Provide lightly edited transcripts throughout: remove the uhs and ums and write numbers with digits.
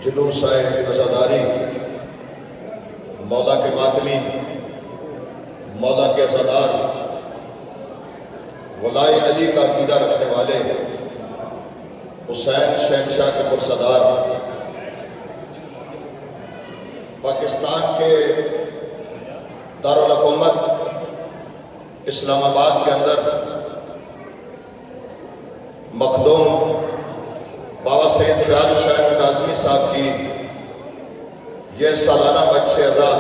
جلوس عزاداری، مولا کے ماتمی، مولا کے عزادار، ولاء علی کا عقیدہ رکھنے والے حسین شہنشاہ کے پرسدار، پاکستان کے دارالحکومت اسلام آباد کے اندر مخدوم بابا سید فیاض حسین کاظمی صاحب کی یہ سالانہ مجلس عزا،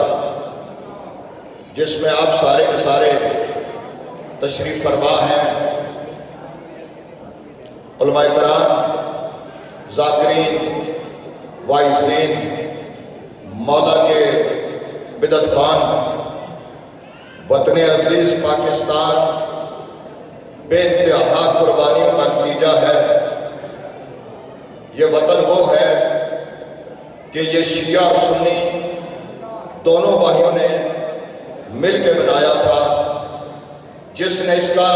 جس میں آپ سارے کے سارے تشریف فرما ہیں، علماء کرام، ذاکرین، واعظین، مولا کے بدعت خان، وطن عزیز پاکستان بے انتہا قربانیوں کا نتیجہ ہے۔ یہ وطن وہ ہے کہ یہ شیعہ اور سنی دونوں بھائیوں نے مل کے بنایا تھا، جس نے اس کا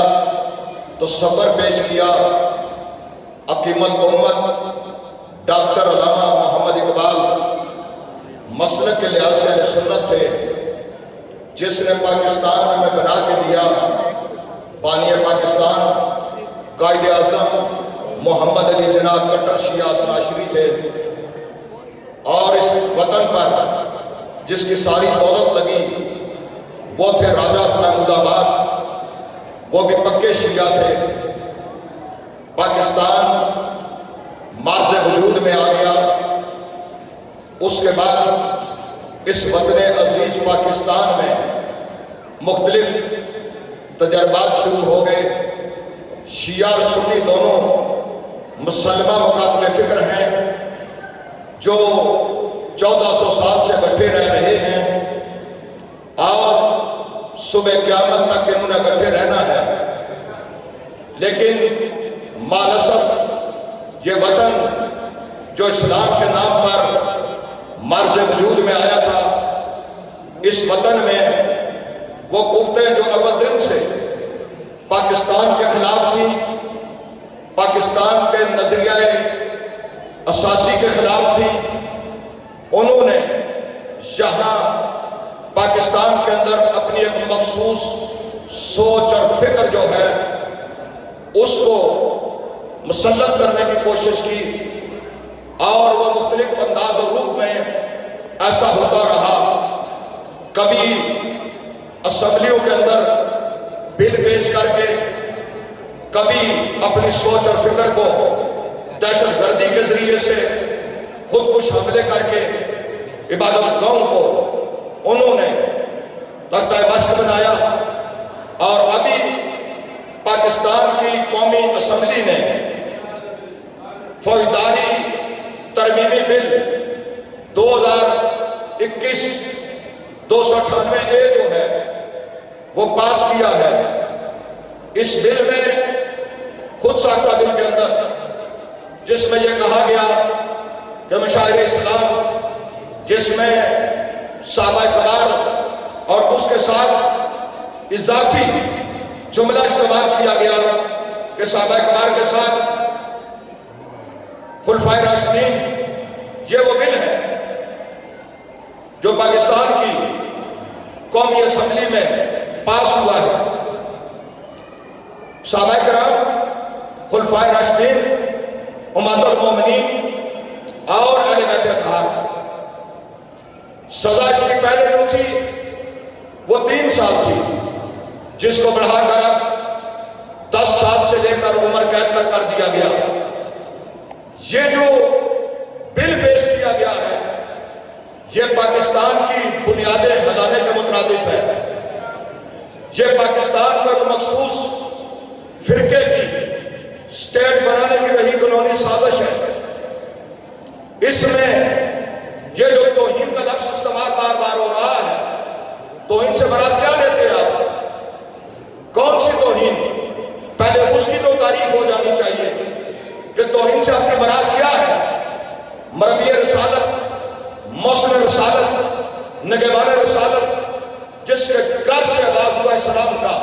تصور پیش کیا حکیم الامت ڈاکٹر علامہ محمد اقبال مسلک کے لحاظ سے اہل سنت تھے، جس نے پاکستان ہمیں بنا کے دیا۔ بانی پاکستان قائد اعظم محمد علی جناح کٹر شیعہ اثناشری تھے، اور اس وطن پر جس کی ساری دولت لگی وہ تھے راجہ محمود آباد، وہ بھی پکے شیعہ تھے۔ پاکستان مارز وجود میں آ گیا، اس کے بعد اس وطن عزیز پاکستان میں مختلف تجربات شروع ہو گئے۔ شیعہ اور سنی دونوں مسلمہ مقاتل فکر ہیں، جو 1400 سال سے گٹھے رہ رہے ہیں، اور صبح قیامت تک انہوں نے گٹھے رہنا ہے۔ لیکن مالاسف یہ وطن جو اسلام کے نام پر مرز وجود میں آیا تھا، اس وطن میں وہ قوتیں جو اول دن سے پاکستان کے خلاف تھی، پاکستان کے نظریہ اساسی کے خلاف تھی، انہوں نے یہاں پاکستان کے اندر اپنی ایک مخصوص سوچ اور فکر جو ہے اس کو مسلط کرنے کی کوشش کی، اور وہ مختلف انداز و روپ میں ایسا ہوتا رہا۔ کبھی اسمبلیوں کے اندر بل پیش کر کے، کبھی اپنی سوچ اور فکر کو دہشت گردی کے ذریعے سے خود کش حملے کر کے عبادت گاہوں کو انہوں نے تختہ مشق بنایا، اور ابھی پاکستان کی قومی اسمبلی نے فوجداری ترمیمی بل 2021 298 جو ہے وہ پاس کیا ہے۔ اس بل میں خود ساختہ بل کے اندر جس میں یہ کہا گیا کہ مشاہیر اسلام، جس میں صحابہ کرام اور اس کے ساتھ اضافی جملہ استعمال کیا گیا کہ صحابہ کرام کے ساتھ خلفائے راشدین، یہ وہ بل ہے جو پاکستان کی قومی اسمبلی میں پاس ہوا ہے۔ صحابہ کرام، خلفائے راشدین، امہات المومنین اور اہل بیت اطہار، سزا اس کی پہلے جو تھی وہ 3 سال تھی، جس کو بڑھا کر 10 سال سے لے کر عمر قید تک کر دیا گیا۔ یہ جو بل پیش کیا گیا ہے یہ پاکستان کی بنیادیں ہلانے کے مترادف ہے۔ یہ پاکستان کو ایک مخصوص فرقے کی سٹیٹ بنانے کی وہی قانونی سازش ہے۔ اس میں یہ جو توہین کا لفظ استعمال بار بار ہو رہا ہے، توہین سے مراد کیا لیتے ہیں آپ؟ کون سی توہین؟ پہلے اس کی تو تعریف ہو جانی چاہیے کہ توہین سے اپنی مراد کیا ہے۔ مربی رسالت، موصل رسالت، نگہبان رسالت، جس کے گھر سے آغاز ہوا اسلام کا،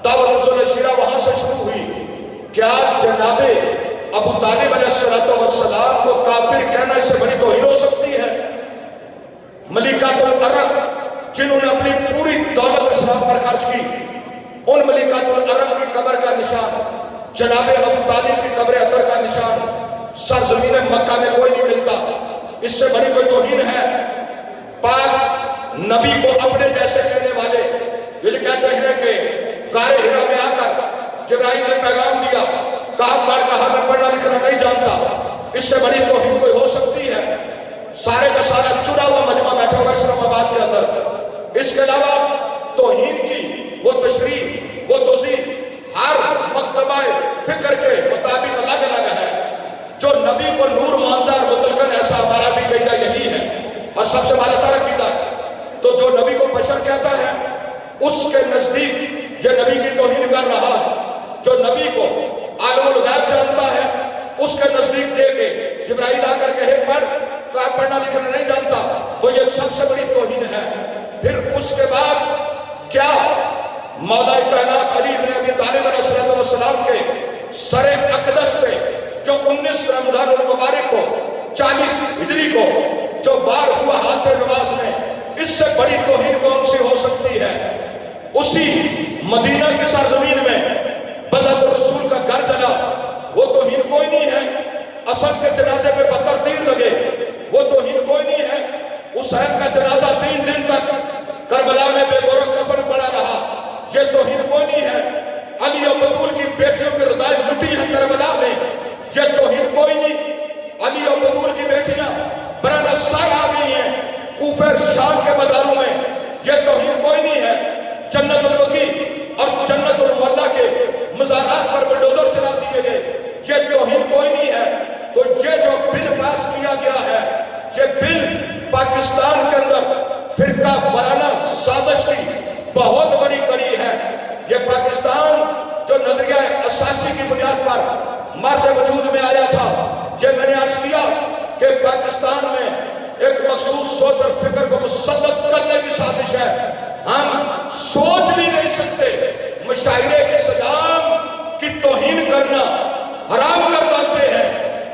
دعوت رسول شیرہ وہاں سے شروع ہوئی کہ آپ جناب ابو طالب علیہ السلام کو کافر کہنا اس سے بڑی توہین वतन मक्का में कोई नहीं मिलता। इससे बड़ी कोई तौहीन है। पाक नबी को अपने जैसे कहने वाले ये कहते हैं कि गारे हिरा में आकर जिब्राइल ने पैगाम दिया, कहा मैं पढ़ना लिखना नहीं जानता। इससे बड़ी तौहीन कोई हो सकती है? सारे का सारा चुरा हुआ मजमा बैठा हुआ इस्लामाबाद के अंदर। इसके अलावा तौहीन की वो तशरीह, वो तौज़ीह हर मकतबा फिक्र के मुताबिक अलग अलग है। जो नबी को नूर मानता है मुतलकन, ऐसा हमारा भी क़ीदा यही है और सबसे बालातर अक़ीदा। तो जो नबी को बशर कहता है उसके नज़दीक ये नबी की तौहीन कर रहा है। जो नबी को आलमुल गैब जानता है उसके नज़दीक दे के जिब्राइल आकर कहे पढ़ना लिखना नहीं जानता, तो ये सबसे बड़ी तौहीन है। फिर उसके बाद क्या मौला कायनात अली इब्न अबी तालिब अलैहिस्सलाम के सरे अक़दस पे जो 19 रमज़ान मुबारक को 40 हिजरी को जो वार हुआ हाथ नवाज में, इससे बड़ी तौहीन कौन सी हो सकती है? उसी मदीना की सरजमीन में बज़त रसूल का घर जला, वो तौहीन कोई नहीं है। असल के जनाजे पे पत्थर तीर लगे, वो तौहीन कोई नहीं है। हुसैन का जनाजा 3 दिन तक करबला में बेगौरव कफन पड़ा रहा, ये तौहीन कोई नहीं है। अली और बतूल की बेटियों की रुदाई लुटी है करबला में, ये तौहीन कोई नहीं। अली और बतूल की बेटियां बराना सर आ गई हैं कूफे शाम के बाजारों में, ये तौहीन कोई नहीं है। जन्नतुल बकी और जन्नतुल मुअल्ला के मज़ारात पर बुलडोजर चला दिए गए, ये तौहीन कोई नहीं है। तो ये जो बिल पास किया गया है, ये बिल पाकिस्तान के अंदर फिरका वाराना साजिश की बहुत बड़ी कड़ी है। ये पाकिस्तान जो नजरिया असासी की बुनियाद पर मार्च वजूद में आया था, ये मैंने अर्ज किया कि पाकिस्तान में एक मखसूस सोच और फिक्र को मुसल्लत करने की साजिश है। हम सोच भी नहीं सकते मुशायरे इस्लाम की तौहीन करना हराम कर देते हैं।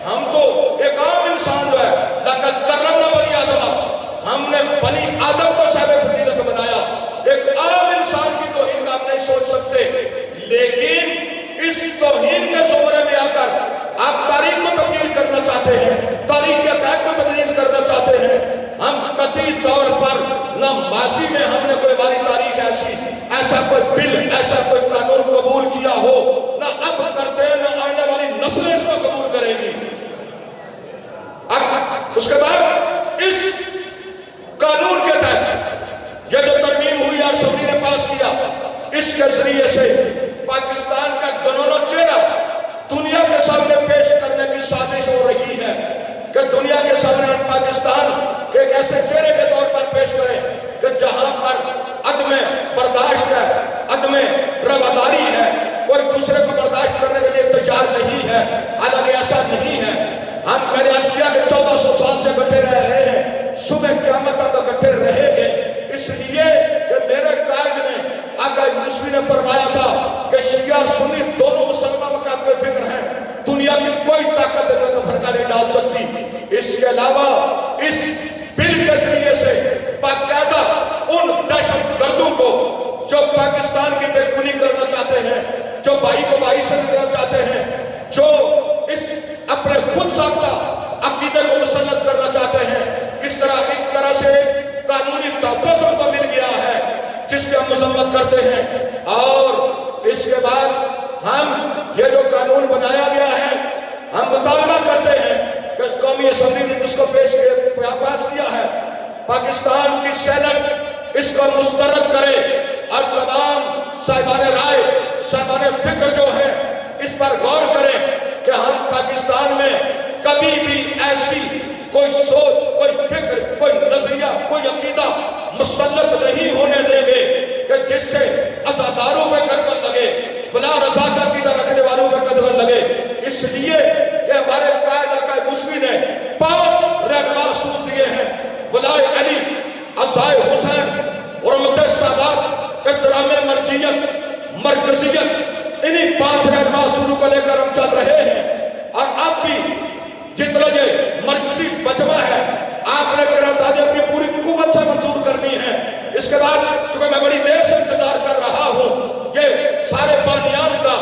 हम तो एक आम इंसान जो है लक़द कर्रमना बनी आदम, हमने बनी आदम को साहिब फजीलत बनाया। एक आम इंसान की तौहीन का हम नहीं सोच सकते, लेकिन इस तौहीन के ज़ुमरे में आकर आप तारीख को तब्दील करना चाहते हैं, तारीख के अक़ायद को तब्दील करना चाहते हैं। हम कतई तौर पर न माजी में हमने कोई हमारी तारीख ऐसा कोई बिल, ऐसा कोई कानून कबूल किया हो, न अब करते हैं, न आने वाली नस्लें इसको कबूल करेगी। अब उसके बाद इस कानून के तहत ये जो तरमीम हुई और सभी ने पास किया, इसके जरिए से पाकिस्तान का गनोनो चेहरा दुनिया के सामने पेश करने की साजिश हो रही है कि दुनिया के सामने पाकिस्तान के एक ऐसे चेहरे के तौर पर पेश करें कि जहां पर अदम बर्दाश्त है, अदम रवादारी है, कोई दूसरे को बर्दाश्त करने के लिए तैयार नहीं है। हालांकि ऐसा नहीं है। हम मैंने आज किया कि 1400 साल से बैठे रह रहे हैं, सुबह क़यामत तक इकट्ठे रहेंगे। इसलिए कि मेरे कायद ने आका मुस्लिम ने फरमाया था कि शिया सुन्नी दोनों मुसलमान वक़्त में फिक्र हैं, दुनिया की कोई ताकत इनमें फर्का नहीं डाल सकती। इसके अलावा इस बिल के जरिए से बाकायदा उन दहशतगर्दों को जो पाकिस्तान की बेगुनी करना चाहते हैं, जो भाई को भाई से करना चाहते हैं, जो इस अपने खुद साफ्ता अकीदे को मुसल्लत करना चाहते हैं, इस तरह एक तरह से कानूनी तहफ़्फ़ुज़ को मिल गया है जिसकी हम मज़म्मत करते हैं। और इसके बाद हम ये जो कानून बनाया गया है, हम मुतालबा करते हैं कि कौमी असम्बली ने जिसको पास किया है, पाकिस्तान की सेनेट इसको मुस्तरद करे और तमाम साहिबान राय, साहिबान फिक्र जो है इस पर गौर करें कि हम पाकिस्तान में कभी भी ऐसी कोई सोच, कोई फिक्र, कोई नजरिया, कोई अकीदा मुसल्लत नहीं होने देंगे कि जिससे अज़ादारों पे कदम लगे, फला रज़ा का अकीदा रखने वालों पे कदम लगे। इसलिए कि हमारे कायदा का मुस्लिम ने 5 रहनुमा असूल दिए हैं, वलाए अली, अज़ाए हुसैन, हुर्मत सादात, इहतराम मर्जियत, मरकजियत, इन्हीं 5 रहनुमा असूलों को लेकर हम चल रहे हैं। और अब भी जितना ये मरकजी मजमा है, आपने करारदाद अपनी पूरी कुव्वत से मंजूर करनी है। इसके बाद चूंकि मैं बड़ी देर से इंतजार कर रहा हूँ, ये सारे बानियान का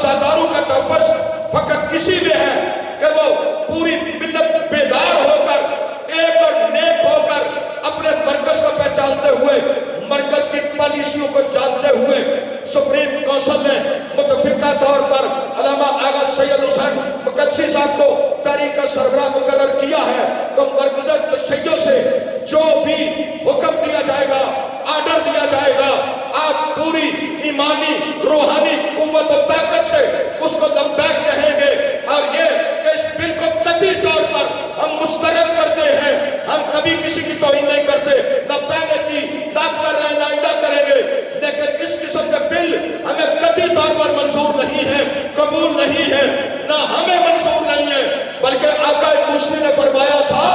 अज़ादारों का तहफ़्फ़ुज़ फ़कत इसी में है कि वो पूरी मिल्लत बेदार होकर एक और नेक होकर अपने मरकज़ को पहचानते हुए, मरकज़ की पॉलिसियों को जानते हुए सुप्रीम काउंसिल ने मुतफ़िक़ा तौर पर अल्लामा आगा सैयद हुसैन मुक़द्दसी साहब को तारीख़ का सरबराह मुकर्रर किया है। तो मरकज़ तशय्युअ से जो भी हुक्म दिया जाएगा, आर्डर दिया जाएगा, आप पूरी ईमानी रूहानी कुव्वत और ताकत से उसको लब्बैक कहेंगे। और ये कि इस बिल को कतई तौर पर हम मुस्तरद करते हैं, हम कभी किसी की तौहीन नहीं करते, न पहले की, ना कर रहे हैं, ना आइंदा करेंगे, लेकिन इस किस्म के बिल हमें कतई तौर पर मंजूर नहीं है, कबूल नहीं है, ना हमें मंजूर नहीं है। बल्कि आका मूसवी ने फरमाया था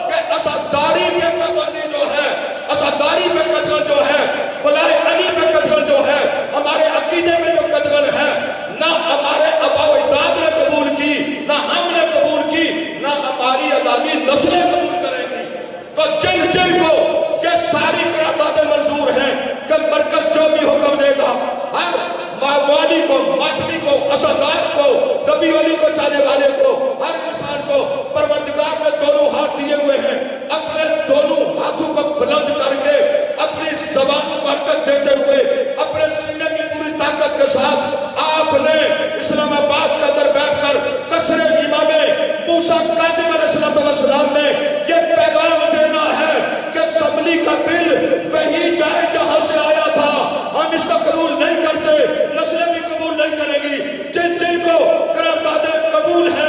कि अज़ादारी पे पाबंदी जो है, अज़ादारी पे कतल जो है, खुलाए अली पे कतल जो है, हमारे अकीदे में जो कतल है, ना हमारे आबाओ अजदाद ने कबूल की, ना हमने कबूल की, ना हमारी अगामी नस्लें कबूल करेंगी। तो जिन जिन को ये सारी करारदादें मंजूर हैं कि मरकज जो भी हुक्म देगा, हर मावाली को, मातमी को, असदार को, दबी वाली को, चाहने वाले को, हर इंसान को परवरदिगार ने दोनों हाथ दिए हुए हैं। अपने दोनों हाथों को बुलंद करके अपनी ज़बान को हरकत देते हुए अपने सीने की पूरी ताकत के साथ आपने इस्लामाबाद के अंदर बैठकर कसरे इमामे मूसा काज़िम अलैहिस्सलाम ने ये पैगाम देना है कि असम्बली का बिल वही जाए जहां से आया था, हम इसको कबूल नहीं करते, नस्लें भी कबूल नहीं करेगी। जिन जिन को करारदादें कबूल है